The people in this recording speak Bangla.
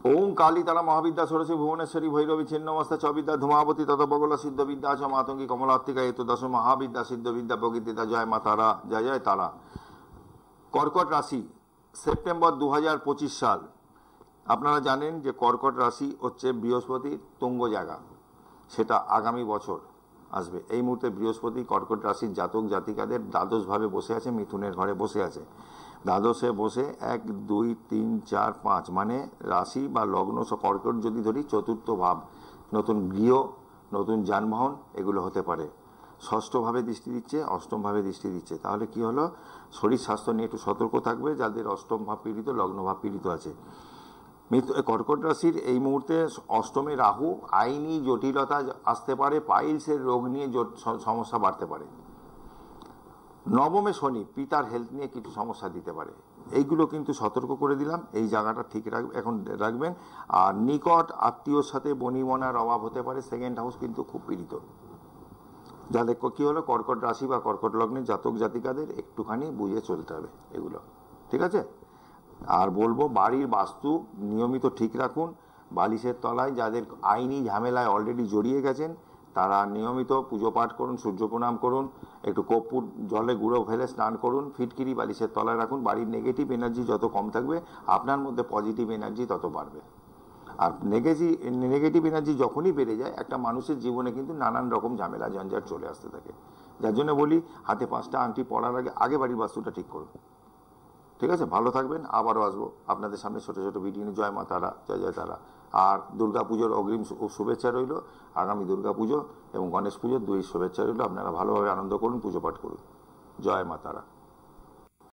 ওম কালী তারা মহাবিদ্যা সরস্বতী ভুবনেশ্বরী ভৈরবী ছিন্নমস্তা চ বিদ্যা ধূমাবতী তত বগলা সিদ্ধ বিদ্যা চ মাতঙ্গী কমলাত্মিকা এত দশ মহাবিদ্যা সিদ্ধ বিদ্যা প্রকৃতিতা জয় মা তারা, জয় জয় তারা। কর্কট রাশি, সেপ্টেম্বর 2025 সাল। আপনারা জানেন যে কর্কট রাশি হচ্ছে বৃহস্পতির তুঙ্গ জায়গা, সেটা আগামী বছর আসবে। এই মুহূর্তে বৃহস্পতি কর্কট রাশির জাতক জাতিকাদের দ্বাদশভাবে বসে আছে, মিথুনের ঘরে বসে আছে। দ্বাদশে বসে 1 2 3 4 5 মানে রাশি বা লগ্ন কর্কট যদি ধরি, চতুর্থ ভাব, নতুন গৃহ, নতুন যানবাহন এগুলো হতে পারে। ষষ্ঠভাবে দৃষ্টি দিচ্ছে, অষ্টমভাবে দৃষ্টি দিচ্ছে। তাহলে কি হলো, শরীর স্বাস্থ্য নিয়ে একটু সতর্ক থাকবে যাদের অষ্টম ভাব পীড়িত, লগ্ন ভাব পীড়িত আছে। কর্কট রাশির এই মুহূর্তে অষ্টমে রাহু, আইনি জটিলতা আসতে পারে, পাইলসের রোগ নিয়ে সমস্যা বাড়তে পারে। নবমে শনি, পিতার হেলথ নিয়ে কিছু সমস্যা দিতে পারে। এইগুলো কিন্তু সতর্ক করে দিলাম, এই জায়গাটা ঠিক এখন রাখবেন। আর নিকট আত্মীয়র সাথে বনিবনার অভাব হতে পারে। সেকেন্ড হাউস কিন্তু খুব পীড়িত। যাদের কি হলো, কর্কট রাশি বা কর্কট লগ্নের জাতক জাতিকাদের একটুখানি বুঝে চলতে হবে এগুলো, ঠিক আছে। আর বলবো, বাড়ির বাস্তু নিয়মিত ঠিক রাখুন। বালিশের তলায় যাদের আইনি ঝামেলায় অলরেডি জড়িয়ে গেছেন, তারা নিয়মিত পুজো পাঠ করুন, সূর্য প্রণাম করুন, একটু কর্পূর জলে গুঁড়ো ফেলে স্নান করুন, ফিটকিরি বালিশের তলায় রাখুন। বাড়ির নেগেটিভ এনার্জি যত কম থাকবে, আপনার মধ্যে পজিটিভ এনার্জি তত বাড়বে। আর নেগেটিভ এনার্জি যখনই বেড়ে যায়, একটা মানুষের জীবনে কিন্তু নানান রকম ঝামেলা ঝঞ্ঝাট চলে আসতে থাকে। যার জন্য বলি, হাতে 5টা আংটি পরার আগে আগে বাড়ির বাস্তুটা ঠিক করুন, ঠিক আছে। ভালো থাকবেন, আবারও আসবো আপনাদের সামনে ছোট ছোট ভিডিও নিয়ে। জয় মা তারা, জয় জয় তারা। আর দুর্গাপুজোর অগ্রিম শুভেচ্ছা রইল। আগামী দুর্গাপুজো এবং গণেশ পুজোর 2 শুভেচ্ছা রইল। আপনারা ভালোভাবে আনন্দ করুন, পুজো পাঠ করুন। জয় মা তারা।